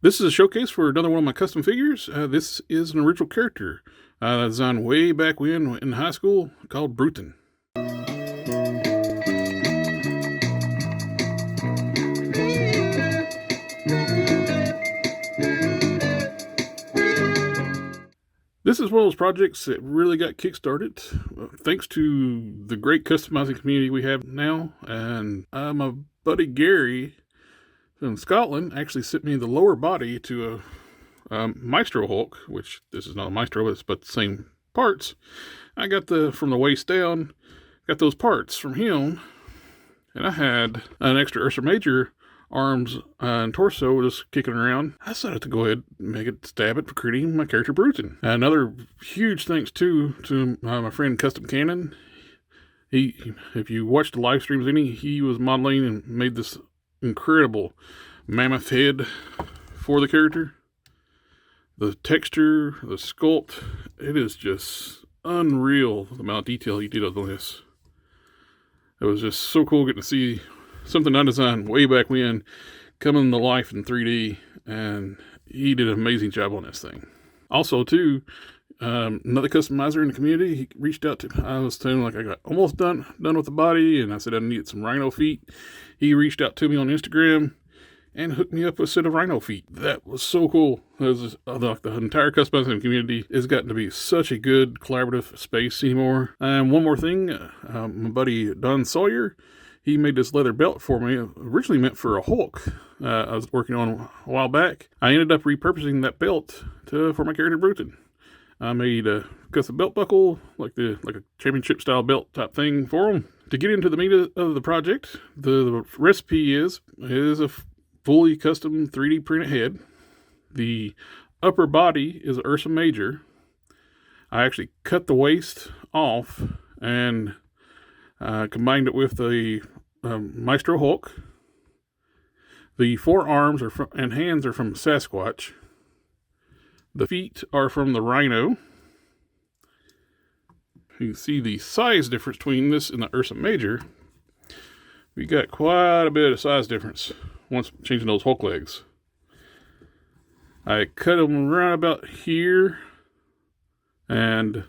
This is a showcase for another one of my custom figures. This is an original character designed way back when in high school called Bruton. This is one of those projects that really got kickstarted thanks to the great customizing community we have now. And my buddy Gary from Scotland actually sent me the lower body to a Maestro Hulk, which this is not a Maestro, but the same parts. I got from the waist down, got those parts from him, and I had an extra Ursa Major arms and torso just kicking around. I decided to go ahead and make it stab it for creating my character Bruton. Another huge thanks to my friend CustomCannon. If you watched the live streams he was modeling and made this incredible mammoth head for the character. The texture, the sculpt, it is just unreal the amount of detail he did on this. It was just so cool getting to see something I designed way back when coming to life in 3D, and he did an amazing job on this thing. Also, too, another customizer in the community, he reached out to, I was telling him like I got almost done with the body, and I said I needed some Rhino feet. He reached out to me on Instagram and hooked me up with a set of Rhino feet. That was so cool. The entire customizing community has gotten to be such a good collaborative space anymore. And one more thing, my buddy Don Sawyer, he made this leather belt for me, originally meant for a Hulk I was working on a while back. I ended up repurposing that belt for my character Bruton. I made a custom belt buckle, like a championship style belt type thing for him. To get into the meat of the project, the recipe is a fully custom 3D printed head. The upper body is an Ursa Major. I actually cut the waist off and combined it with the Maestro Hulk. The forearms and hands are from Sasquatch. The feet are from the Rhino. You can see the size difference between this and the Ursa Major. We got quite a bit of size difference once changing those Hulk legs. I cut them right about here and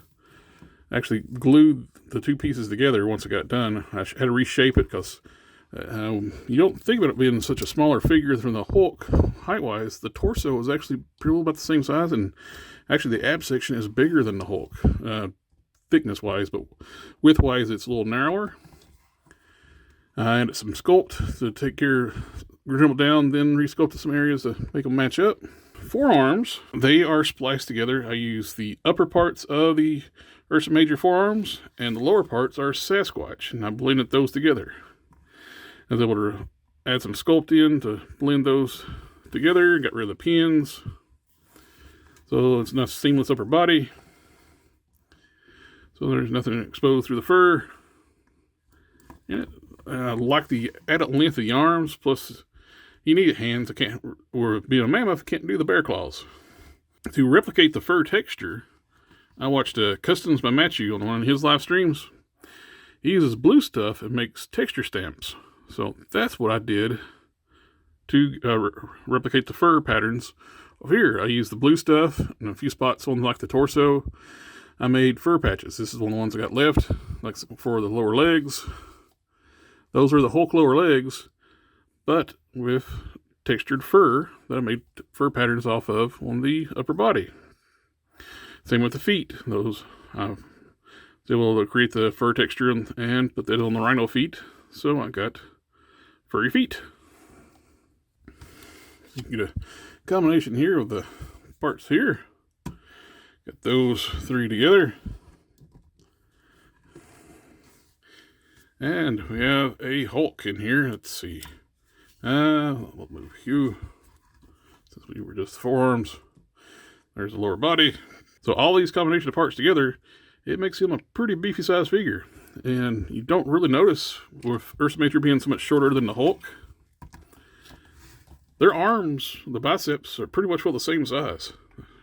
actually glued the two pieces together once I got done. I had to reshape it because you don't think about it being such a smaller figure than the Hulk height-wise. The torso is actually pretty about the same size, and actually the ab section is bigger than the Hulk thickness-wise, but width-wise it's a little narrower. I added some sculpt to take care, dribble down, then resculpted some areas to make them match up. Forearms, they are spliced together. I use the upper parts of the Ursa Major forearms, and the lower parts are Sasquatch, and I blended those together. I was able to add some sculpt in to blend those together, got rid of the pins, so it's not seamless upper body. So there's nothing exposed through the fur. And I like the added length of the arms, plus you need hands. Or being a mammoth, can't do the bear claws. To replicate the fur texture, I watched Customs by Matthew on one of his live streams. He uses blue stuff and makes texture stamps. So that's what I did to replicate the fur patterns. Here, I used the blue stuff and a few spots on like the torso. I made fur patches. This is one of the ones I got left, like for the lower legs. Those are the Hulk lower legs, but with textured fur that I made fur patterns off of on the upper body. Same with the feet. Those I was able to create the fur texture and put that on the Rhino feet. So I got furry feet. You can get a combination here of the parts here. Got those three together. And we have a Hulk in here. Let's see. We'll move you. Since we were just forearms. There's the lower body. So all these combination of parts together, it makes him a pretty beefy size figure. And you don't really notice with Ursa Major being so much shorter than the Hulk. Their arms, the biceps, are pretty much all the same size.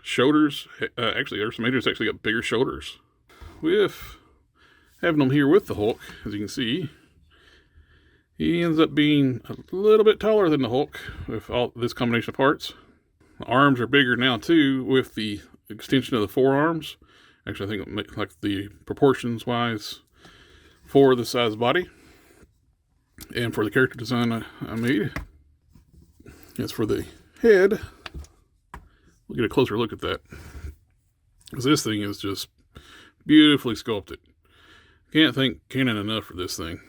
Shoulders, actually Ursa Major's actually got bigger shoulders. With having them here with the Hulk, as you can see, he ends up being a little bit taller than the Hulk with all this combination of parts. The arms are bigger now too, with the extension of the forearms. Actually, I think like the proportions wise for the size body and for the character design I made. As for the head, we'll get a closer look at that, because this thing is just beautifully sculpted. Can't thank Canon enough for this thing.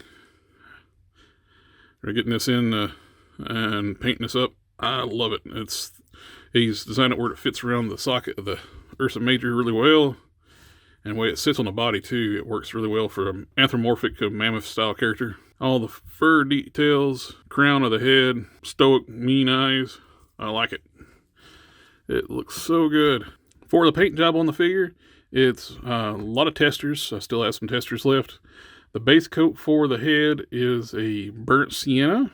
They're getting this in and painting this up. I love it. He's designed it where it fits around the socket of the Ursa Major really well, and the way it sits on the body too, it works really well for an anthropomorphic Mammoth style character. All the fur details, crown of the head, stoic, mean eyes. I like it. It looks so good. For the paint job on the figure, it's a lot of testers. I still have some testers left. The base coat for the head is a burnt sienna.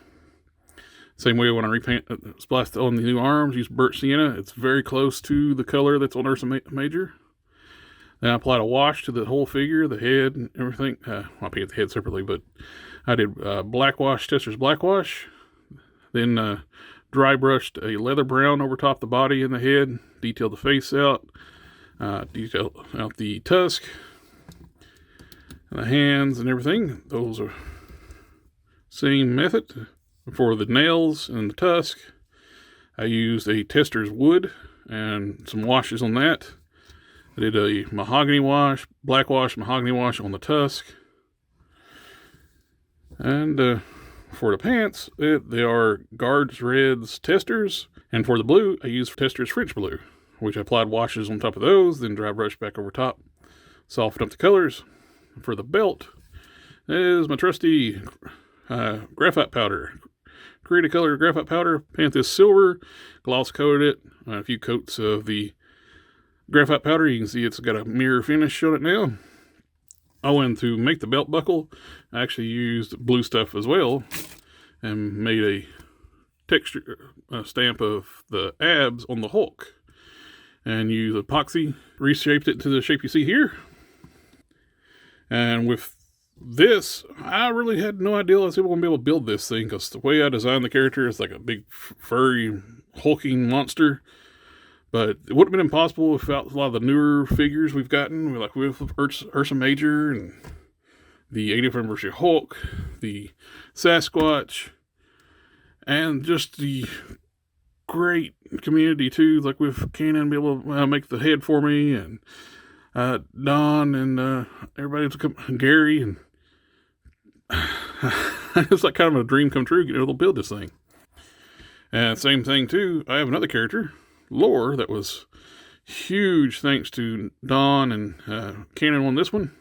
Same way when I repaint, splashed on the new arms, use burnt sienna. It's very close to the color that's on Ursa Major. Then I applied a wash to the whole figure, the head and everything. I painted the head separately, but I did black wash, testers black wash. Then dry brushed a leather brown over top the body and the head. Detailed the face out. Detailed out the tusk. And the hands and everything. Those are same method. For the nails and the tusk, I used a tester's wood and some washes on that. I did a mahogany wash, black wash, mahogany wash on the tusk. And for the pants, they are Guards Reds testers. And for the blue, I used tester's French blue, which I applied washes on top of those, then dry brush back over top, soften up the colors. For the belt, is my trusty graphite powder. Create a color graphite powder, paint this silver, gloss coated it, a few coats of the graphite powder. You can see it's got a mirror finish on it now. I went to make the belt buckle. I actually used blue stuff as well and made a texture stamp of the abs on the Hulk. And used epoxy, reshaped it to the shape you see here. And with this, I really had no idea I was going to be able to build this thing, because the way I designed the character is like a big furry hulking monster. But it would have been impossible without a lot of the newer figures we've gotten, like with Ursa Major and the 80th Anniversary Hulk, the Sasquatch, and just the great community too, like with Canon be able to make the head for me, and Don and everybody, Gary, and it's like kind of a dream come true, getting able to build this thing. And same thing too, I have another character, Lore, that was huge thanks to Don and Canon on this one.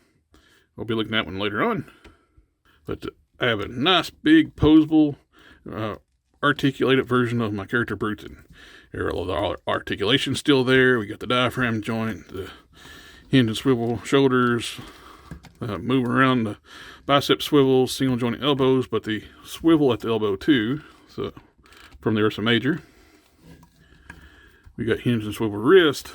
We'll be looking at one later on. But I have a nice big posable articulated version of my character Bruton. All the articulation's still there. We got the diaphragm joint, the hinge and swivel shoulders, moving around the bicep swivels, single jointed elbows, but the swivel at the elbow too. So from the Ursa Major. We got hinge and swivel wrist.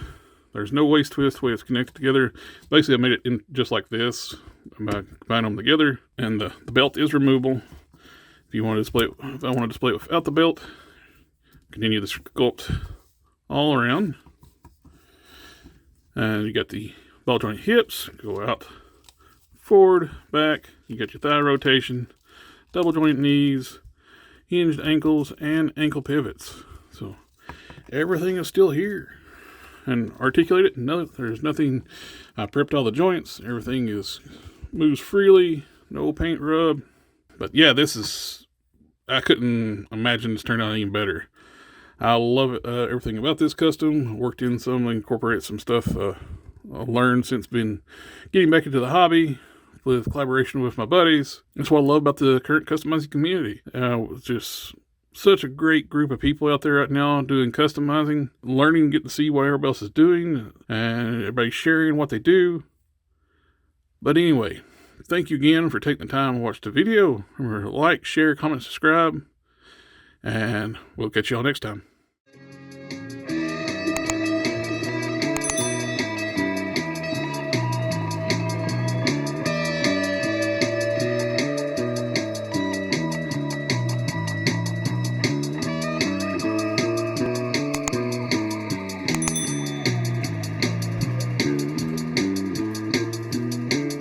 There's no waist twist the way it's connected together. Basically, I made it in just like this by combining them together. And the belt is removable. If you want to display it, if I want to display it without the belt, continue the sculpt all around. And you got the ball joint hips, go out, forward, back. You got your thigh rotation, double joint knees, hinged ankles, and ankle pivots. So everything is still here and articulated. No, there's nothing. I prepped all the joints. Everything moves freely. No paint rub. But yeah, I couldn't imagine this turned out any better. I love it, everything about this custom. Worked in some, incorporated some stuff I've learned since been getting back into the hobby with collaboration with my buddies. That's what I love about the current customizing community. It's just such a great group of people out there right now doing customizing, learning, getting to see what everybody else is doing, and everybody sharing what they do. But anyway, thank you again for taking the time to watch the video. Remember to like, share, comment, subscribe, and we'll catch y'all next time.